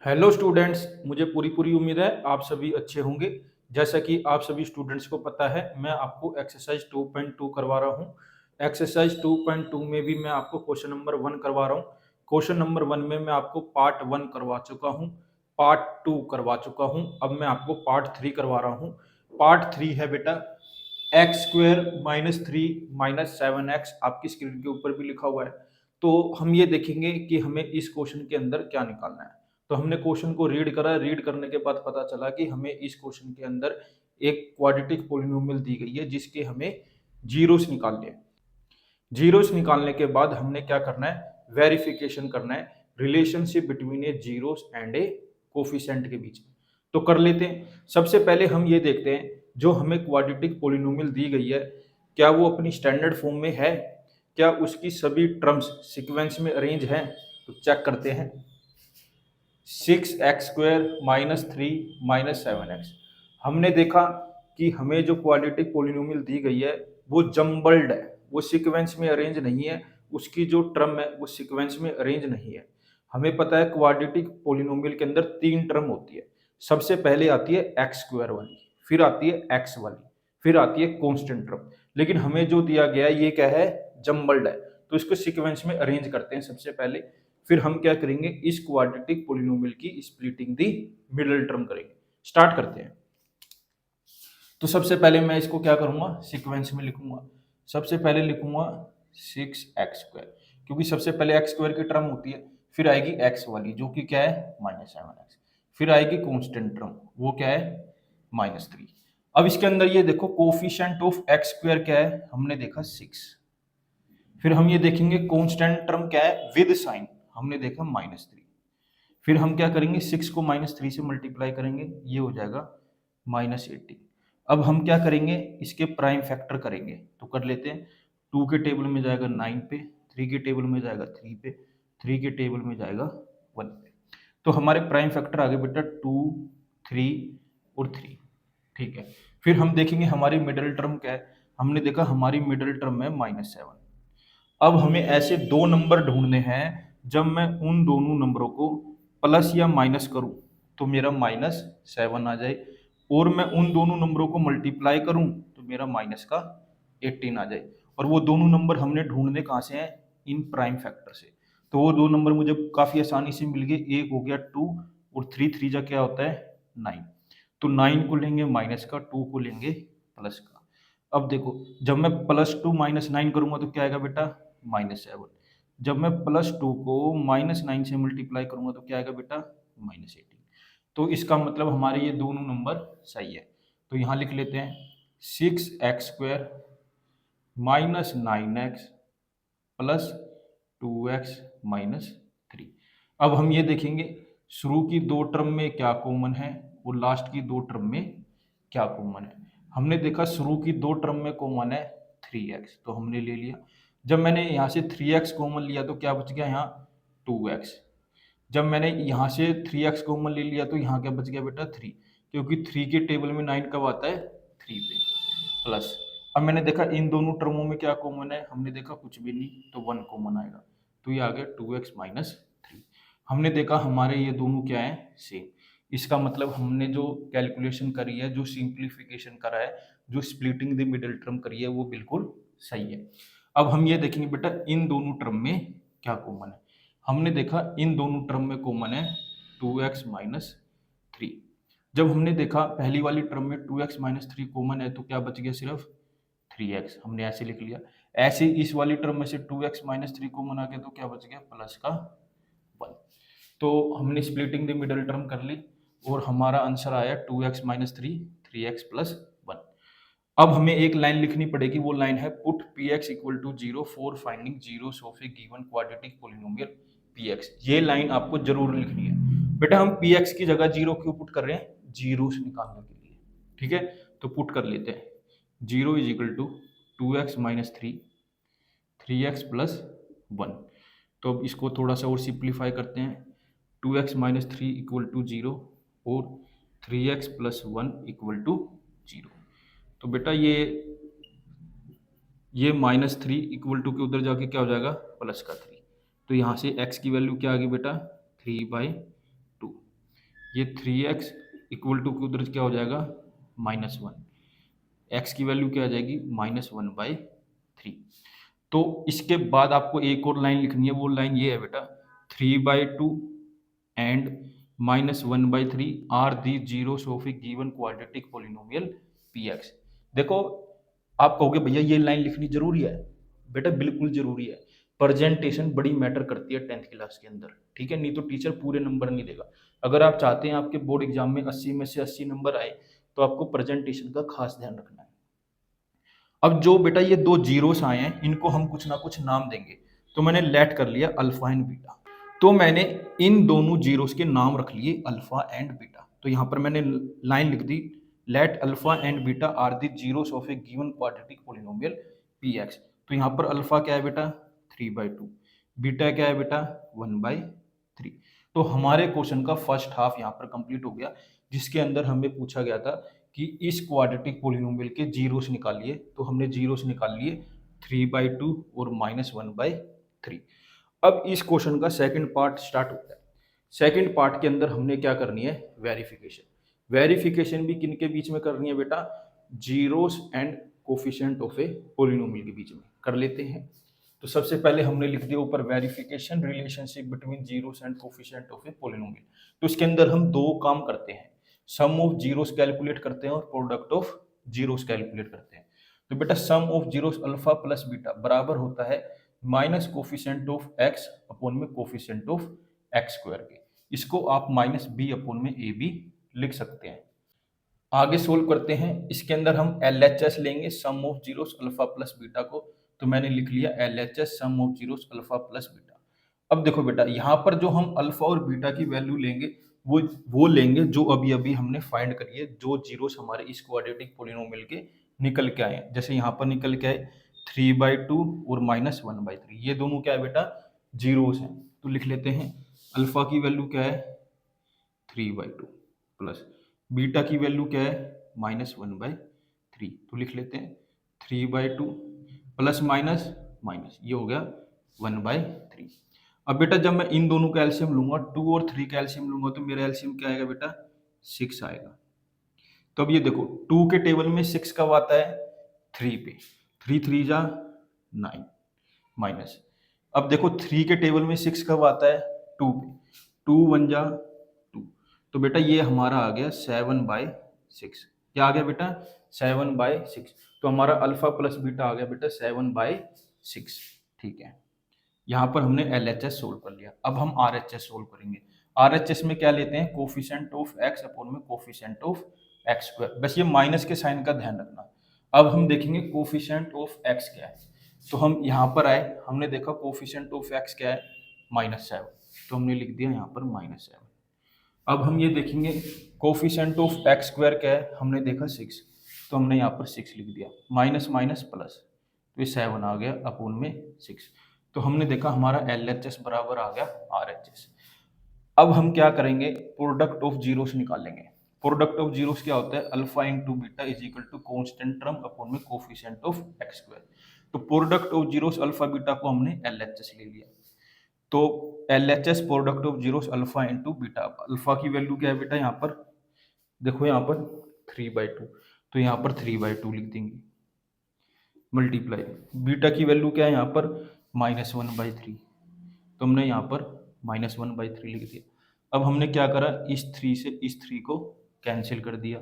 Hello students, मुझे पूरी पूरी उम्मीद है आप सभी अच्छे होंगे। जैसा कि आप सभी स्टूडेंट्स को पता है, मैं आपको एक्सरसाइज 2.2 करवा रहा हूँ। एक्सरसाइज 2.2 में भी मैं आपको क्वेश्चन नंबर 1 करवा रहा हूँ। क्वेश्चन नंबर 1 में मैं आपको पार्ट 1 करवा चुका हूँ, पार्ट 2 करवा चुका हूँ, अब मैं आपको पार्ट 3 करवा रहा हूँ। पार्ट 3 है बेटा x square minus three minus seven x, आपकी स्क्रीन के ऊपर भी लिखा हुआ है। तो हम ये देखेंगे कि हमें इस क्वेश्चन के अंदर क्या निकालना है। तो हमने क्वेश्चन को रीड करा, रीड करने के बाद पता चला कि हमें इस क्वेश्चन के अंदर एक क्वाड्रेटिक पॉलिनोमियल दी गई है जिसके हमें जीरोस निकालने हैं। जीरोस निकालने के बाद हमने क्या करना है, वेरिफिकेशन करना है relationship between A zeros and A coefficient के बीच में। तो कर लेते हैं। सबसे पहले हम ये देखते हैं, जो हमें क्वाड्रेटिक पॉलिनोमियल दी गई है क्या वो अपनी स्टैंडर्ड फॉर्म में है, क्या उसकी सभी टर्म्स सीक्वेंस में अरेंज हैं। तो चेक करते हैं। 6x² minus three minus seven x, हमने देखा कि हमें जो क्वाड्रेटिक पॉलिनोमियल दी गई है वो जम्बल्ड है, वो सीक्वेंस में अरेंज नहीं है। उसकी जो टर्म है वो सीक्वेंस में अरेंज नहीं है। हमें पता है क्वाड्रेटिक पॉलिनोमियल के अंदर तीन टर्म होती है। सबसे पहले आती है x² वाली, फिर आती है x वाली, फिर आती है कांस्टेंट टर्म। लेकिन हमें जो दिया गया है ये क्या है, जम्बल्ड है। तो इसको सीक्वेंस में अरेंज करते हैं सबसे पहले। फिर हम क्या करेंगे, इस क्वाड्रेटिक पॉलिनोमियल की स्प्लिटिंग दी मिडिल टर्म करेंगे। स्टार्ट करते हैं। तो सबसे पहले मैं इसको क्या करूंगा, सीक्वेंस में लिखूंगा। सबसे पहले लिखूंगा 6x², क्योंकि सबसे पहले x² की टर्म होती है, फिर आएगी x वाली जो कि क्या है -7x, फिर आएगी कांस्टेंट टर्म वो क्या है -3। अब इसके अंदर ये देखो कोफिशिएंट ऑफ x² क्या है, हमने देखा 6। फिर हम ये देखेंगे कांस्टेंट टर्म क्या है विद साइन, हमने देखा -3। फिर हम क्या करेंगे, 6 को -3 से मल्टीप्लाई करेंगे, ये हो जाएगा -18। अब हम क्या करेंगे, इसके प्राइम फैक्टर करेंगे। तो कर लेते हैं। 2 के टेबल में जाएगा 9 पे, 3 के टेबल में जाएगा 3 पे, 3 के टेबल में जाएगा 1 पे। तो हमारे प्राइम फैक्टर आ गए बेटा 2, 3 और 3। ठीक है। फिर हम देखेंगे हमारी मिडिल टर्म क्या है, हमने देखा हमारी मिडिल टर्म है -7। अब हमें ऐसे दो नंबर ढूंढने हैं जब मैं उन दोनों नंबरों को प्लस या माइनस करूं तो मेरा -7 आ जाए, और मैं उन दोनों नंबरों को मल्टीप्लाई करूं तो मेरा माइनस का 18 आ जाए। और वो दोनों नंबर हमने ढूंढने कहाँ से हैं, इन प्राइम फैक्टर से। तो वो दो नंबर मुझे काफी आसानी से मिल गए, एक हो गया 2 और 3 3 जा क्या होता है 9। तो 9 को लेंगे माइनस का, 2 को लेंगे प्लस का। अब देखो, जब मैं +2 -9 करूंगा तो क्या आएगा बेटा -7। जब मैं +2 को -9 से मल्टीप्लाई करूंगा तो क्या आएगा बेटा -18। तो इसका मतलब हमारे ये दोनों नंबर सही है। तो यहाँ लिख लेते हैं 6x² -9x प्लस 2x -3। अब हम ये देखेंगे शुरू की दो टर्म में क्या कॉमन है और लास्ट की दो टर्म में क्या कॉमन है। हमने देखा शुरू की दो टर्म में कॉमन है 3x, तो हमने ले लिया। जब मैंने यहाँ से 3x कॉमन लिया तो क्या बच गया यहाँ 2x। जब मैंने यहाँ से 3x कॉमन ले लिया तो यहाँ क्या बच गया बेटा 3, क्योंकि 3 के टेबल में 9 कब आता है 3 पे, प्लस। अब मैंने देखा इन दोनों टर्मों में क्या कॉमन है, हमने देखा कुछ भी नहीं, तो 1 कॉमन आएगा। तो ये आ गया 2x -3। हमने देखा हमारे ये दोनों क्या है सेम। इसका मतलब हमने जो कैलकुलेशन करी है, जो सिंप्लीफिकेशन करा है, जो स्प्लिटिंग द मिडिल टर्म करी है वो बिल्कुल सही है। अब हम ये देखेंगे बेटा इन दोनों टर्म में क्या कॉमन है। हमने देखा इन दोनों टर्म में कॉमन है 2x -3। जब हमने देखा पहली वाली टर्म में 2x -3 कॉमन है तो क्या बच गया सिर्फ 3x, हमने ऐसे लिख लिया। ऐसे इस वाली टर्म में से 2x -3 कॉमन आ गया तो क्या बच गया प्लस का 1। तो हमने स्प्लिटिंग द मिडल टर्म कर ली और हमारा आंसर आया 2x -3 3x + 1। अब हमें एक लाइन लिखनी पड़ेगी, वो लाइन है put px equal to 0 for finding zeros of a given quadratic polynomial px। ये लाइन आपको जरूर लिखनी है बेटा। हम px की जगह 0 क्यों पुट कर रहे हैं, जीरोस निकालने के लिए। ठीक है, तो पुट कर लेते हैं 0 = 2x -3 3x + 1। तो अब इसको थोड़ा सा और सिंप्लीफाई करते हैं। 2x -3 = 0 और 3x + 1 = 0। तो बेटा ये -3 इक्वल टू के उधर जाके क्या हो जाएगा +3। तो यहाँ से x की वैल्यू क्या आ गई बेटा 3/2। ये 3x इक्वल टू उधर क्या हो जाएगा -1, x की वैल्यू क्या आ जाएगी -1/3। तो इसके बाद आपको एक और लाइन लिखनी है, वो लाइन ये है बेटा 3/2 and -1/3 are the zeros of a given quadratic polynomial px। देखो आप कहोगे भैया ये लाइन लिखनी जरूरी है, बेटा बिल्कुल जरूरी है। प्रेजेंटेशन बड़ी मैटर करती है 10th क्लास के अंदर, ठीक है, नहीं तो टीचर पूरे नंबर नहीं देगा। अगर आप चाहते हैं आपके बोर्ड एग्जाम में 80 में से 80 नंबर आए तो आपको प्रेजेंटेशन का खास ध्यान रखना है। अब जो बेटा ये दो जीरोस आए हैं इनको हम कुछ ना कुछ नाम देंगे, तो मैंने लेट कर लिया अल्फा एंड बीटा। तो मैंने इन दोनों जीरोस के नाम रख लिए अल्फा एंड बीटा। तो यहाँ पर मैंने लाइन लिख दी let alpha and beta are the zeros of a given quadratic polynomial px। तो यहाँ पर अल्फा क्या है बेटा 3/2, बीटा क्या है बेटा 1/3। तो हमारे क्वेश्चन का फर्स्ट हाफ यहाँ पर कंप्लीट हो गया, जिसके अंदर हमें पूछा गया था कि इस क्वाड्रेटिक पोलिनोमियल के जीरोस निकालिए। तो हमने जीरोस निकाल लिए 3/2 और -1/3। अब इस क्वेश्चन का सेकंड पार्ट स्टार्ट होता है। सेकंड पार्ट के अंदर हमने क्या करनी है वेरिफिकेशन। वेरिफिकेशन भी किन के बीच में करनी है बेटा zeros and coefficient of A polynomial के बीच में कर लेते हैं। तो सबसे पहले हमने लिख दिया ऊपर verification relationship between zeros and coefficient of A polynomial. तो इसके अंदर हम दो काम करते हैं, सम ऑफ जीरोस कैलकुलेट करते हैं और प्रोडक्ट ऑफ जीरोस कैलकुलेट करते हैं। तो बेटा sum of zeros alpha plus beta बराबर होता है minus coefficient of x upon में कोफिशिएंट ऑफ एक्स स्क्वायर के। इसको आप माइनस बी अपॉन में ए बी लिख सकते हैं। आगे सोल्व करते हैं। इसके अंदर हम LHS लेंगे sum of zeros alpha plus beta को। तो मैंने लिख लिया LHS sum of zeros alpha plus beta. अब देखो बेटा यहाँ पर जो हम अल्फा और बीटा की वैल्यू लेंगे वो लेंगे जो अभी अभी हमने फाइंड करी है, जो जीरोस हमारे इस क्वाड्रेटिक पोलिनोमियल के निकल के आए हैं। जैसे यहाँ पर निकल के आए 3/2 और -1/3, ये दोनों क्या है बेटा जीरोस हैं। तो लिख लेते हैं अल्फा की वैल्यू क्या है 3/2 प्लस बीटा की वैल्यू क्या है -1/3। तो लिख लेते हैं 3/2 प्लस माइनस माइनस ये हो गया 1/3। अब बेटा जब मैं इन दोनों का एलसीएम लूंगा 2 और 3 का एलसीएम लूंगा तो मेरा एलसीएम क्या आएगा बेटा 6 आएगा। तो अब ये देखो 2 के टेबल में 6 कब आता है 3 पे, 3 3 जा 9 माइनस। अब देखो 3 के टेबल में 6 कब आता है 2 पे, 2 1 जा 2। तो बेटा ये हमारा आ गया 7/6। क्या आ गया बेटा 7/6। तो हमारा अल्फा प्लस बीटा आ गया बेटा 7/6। ठीक है, यहाँ पर हमने LHS सोल्व कर लिया। अब हम RHS सोल्व करेंगे। RHS में क्या लेते हैं कोफिशिएंट ऑफ x अपॉन में कोफिशिएंट ऑफ एक्स स्क्वायर। बस ये माइनस के साइन का ध्यान रखना। अब हम देखेंगे कोफिशिएंट ऑफ x क्या है। तो हम यहाँ पर आए, हमने देखा कोफिशिएंट ऑफ x क्या है -7, तो हमने लिख दिया यहाँ पर -7। अब हम ये देखेंगे कोफिशिएंट ऑफ एक्स स्क्वायर क्या है, हमने देखा 6, तो हमने यहाँ पर 6 लिख दिया माइनस माइनस प्लस, तो ये 7 आ गया अपोन में 6। तो हमने देखा हमारा LHS बराबर आ गया RHS। अब हम क्या करेंगे प्रोडक्ट ऑफ जीरोस निकालेंगे। प्रोडक्ट ऑफ जीरोस क्या होता है alpha into beta is equal to constant term upon में कोफिशिएंट ऑफ एक्स स्क्वायर। तो product of zeros alpha beta को हमने LHS ले लिया। तो LHS product of zeros alpha into beta. Alpha की वैल्यू क्या है बेटा यहाँ पर देखो यहाँ पर 3/2, तो यहाँ पर 3/2 लिख देंगे मल्टीप्लाई। बीटा की वैल्यू क्या है यहाँ पर -1/3, तो हमने यहाँ पर -1/3 लिख दिया। अब हमने क्या करा इस 3 से इस 3 को कैंसिल कर दिया।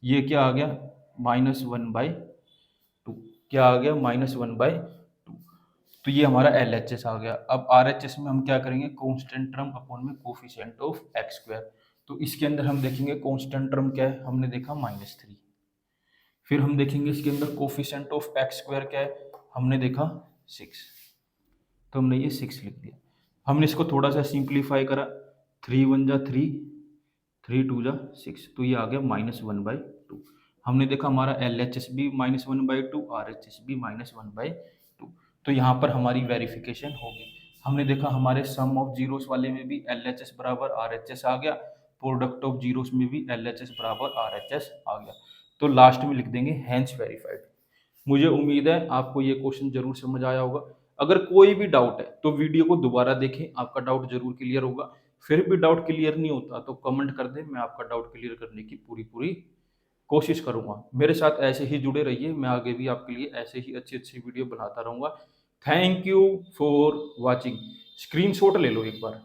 ये क्या आ गया -1/2, क्या आ गया -1/2। तो ये हमारा LHS आ गया। अब RHS में हम क्या करेंगे कांस्टेंट टर्म अपॉन में कोफिशिएंट ऑफ एक्स स्क्वायर। तो इसके अंदर हम देखेंगे कांस्टेंट टर्म क्या है, हमने देखा -3। फिर हम देखेंगे इसके अंदर कोफिशिएंट ऑफ एक्स स्क्वायर क्या है, हमने देखा 6, तो हमने ये 6 लिख दिया। हमने इसको थोड़ा सा सिंप्लीफाई करा, 3 1 जा 3, 3 2 जा 6, तो ये आ गया -1/2। हमने देखा हमारा LHS भी -1/2, RHS भी -1/2। तो यहाँ पर हमारी वेरिफिकेशन होगी। हमने देखा हमारे सम ऑफ जीरोस वाले में भी LHS बराबर RHS आ गया, प्रोडक्ट ऑफ जीरोस में भी LHS बराबर RHS आ गया। तो लास्ट में लिख देंगे हैंस वेरीफाइड। मुझे उम्मीद है आपको ये क्वेश्चन जरूर समझ आया होगा। अगर कोई भी डाउट है तो वीडियो को दोबारा देखें, आपका डाउट जरूर क्लियर होगा। फिर भी डाउट क्लियर नहीं होता तो कमेंट कर दें, मैं आपका डाउट क्लियर करने की पूरी पूरी कोशिश करूंगा। मेरे साथ ऐसे ही जुड़े रहिए, मैं आगे भी आपके लिए ऐसे ही अच्छी अच्छी वीडियो बनाता रहूंगा। Thank you for watching. Screenshot ले लो एक बार।